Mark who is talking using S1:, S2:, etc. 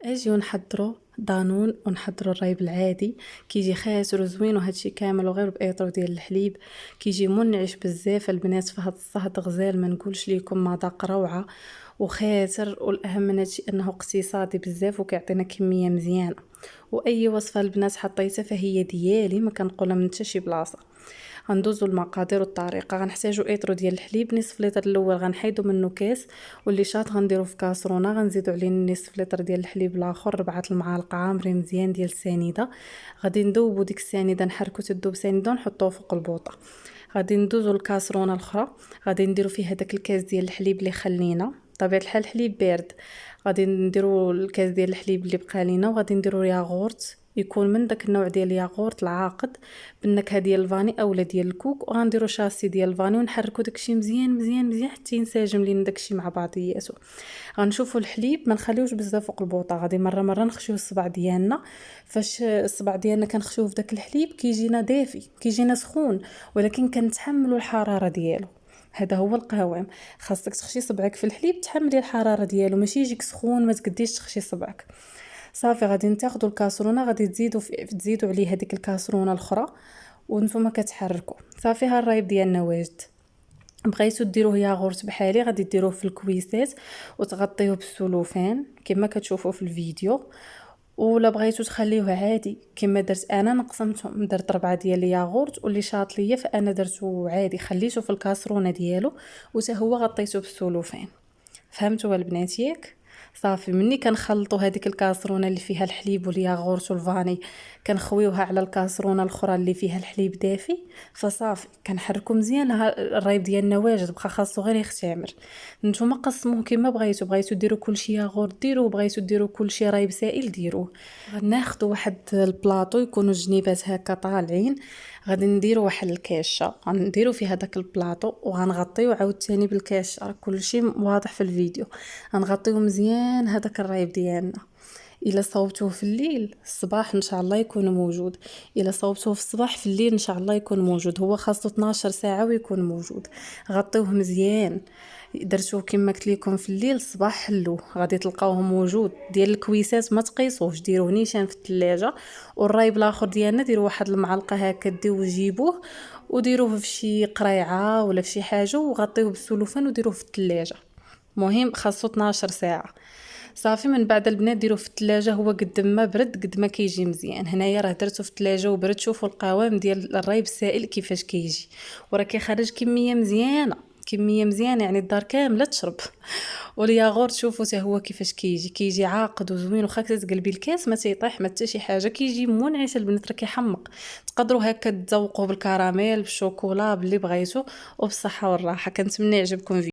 S1: اجيو نحضروا دانون ونحضروا الرايب العادي. كيجي خاسر وزوين وهادشي كامل وغير بايطرو ديال الحليب. كيجي منعش بزاف البنات في هاد الصهد غزال، ما نقولش ليكم مذاق روعه وخاسر. والاهم من هادشي انه اقتصادي بزاف وكيعطينا كميه مزيانه. واي وصفه البنات حطيتها فهي ديالي، ما كنقولها من حتى شي بلاصه. غندوزو المقادير والطريقه. غنحتاجو ايطرو ديال الحليب نصف لتر. الاول غنحيدو منه كاس، واللي شاط غنديرو في كاسرونه. غنزيدو عليه نصف لتر ديال الحليب الاخر، 4 المعالق عامرين مزيان ديال السنيده. غادي نذوبو ديك السنيده، نحركو تذوب سنيده ونحطوه فوق البوطه. غادي ندوزو الكاسرونه الاخرى، غادي نديرو فيها داك الكاس ديال الحليب اللي خلينا، بطبيعه الحال الحليب بارد. غادي نديرو الكاس ديال الحليب اللي بقى لينا، وغادي نديرو ياغورت يكون من داك النوع ديال الياغورت العاقد بالنكهه ديال الفاني اولا ديال الكوك. وغنديرو شاسي ديال الفاني ونحركو داكشي مزيان مزيان مزيان حتى ينسجم لينا داكشي مع بعضياتو. غنشوفوا الحليب ما نخليوش بزاف فوق البوطه، غادي مره مره نخشيو الصبع ديالنا. فاش الصبع ديالنا كنخشيوه في داك الحليب كيجينا دافي، كيجينا سخون، ولكن كنتحملوا الحراره ديالو. هذا هو القوام. خاصك تخشي صبعك في الحليب تحملي الحراره ديالو، ماشي يجيك سخون ما تقديش تخشي صبعك. صافي غادي ناخذوا الكاسرونه، غادي تزيدوا عليه هذيك الكاسرونه الاخرى وانتم كتحركوا. صافي ها الرايب ديالنا واجد. بغيتو ديروه ياغورت بحالي غادي ديروه في الكويسات وتغطيوه بالسلوفان كما كتشوفوا في الفيديو. ولا بغيتو تخليوه عادي كما درت انا، نقسمتهم درت 4 ديال الياغورت، واللي شاط ليا فانا درتو عادي خليته في الكاسرونه ديالو وتا هو غطيته بالسلوفان. فهمتوا البنات ياك؟ صافي مني كنخلطوا هذيك الكاسرونه اللي فيها الحليب والياغورت والفاني، كنخويوها على الكاسرونه الاخرى اللي فيها الحليب دافي. فصافي كنحركوا مزيان. الرايب ديالنا واجد، بقى خاصو غير يختمر. نتوما قسموه كما بغيتو ديروا كلشي ياغورت ديروا، بغيتو ديروا كلشي رايب سائل ديروه. غناخذوا واحد البلاطو يكونوا الجنيبات هكا طالعين، غادي نديروا واحد الكاشه غنديروا فيها داك البلاطو وغنغطيو عاوتاني بالكاشه. كلشي واضح في الفيديو. غنغطيو مزيان هذاك الرايب ديالنا. الا صوبتوه في الليل الصباح ان شاء الله يكون موجود. الا صوبتوه في الصباح في الليل ان شاء الله يكون موجود. هو خاصو 12 ساعه ويكون موجود. غطيوه مزيان. درتوه كما قلت لكم في الليل الصباح حلوه غادي تلقاوه موجود. ديال الكويسات ما تقيسوش، ديروه نيشان في الثلاجه. والرايب الاخر ديالنا ديروا واحد المعلقه هكا ديوه جيبوه وديروه في شي قريعه ولا في شي حاجه وغطيوه بالسلوفان وديروه في الثلاجه. مهم خاصو 12 ساعه. صافي من بعد البنات ديروه في الثلاجه. هو قد ما برد قد ما كيجي مزيان. هنايا راه درتو في الثلاجه وبرد. شوفوا القوام ديال الرايب السائل كيفاش كيجي، وراه كيخرج كميه مزيانه كميه مزيانه يعني الدار كامله تشرب. والياغورت شوفوا حتى هو كيفاش كيجي عاقد وزوين، وخا تقلبي الكاس ما تيطيح ما حتى شي حاجه. كيجي منعش البنات، راه كيحمق. تقدروا هكا تذوقوا بالكراميل بالشوكولا باللي بغيتو. وبالصحه والراحه. كنتمنى يعجبكم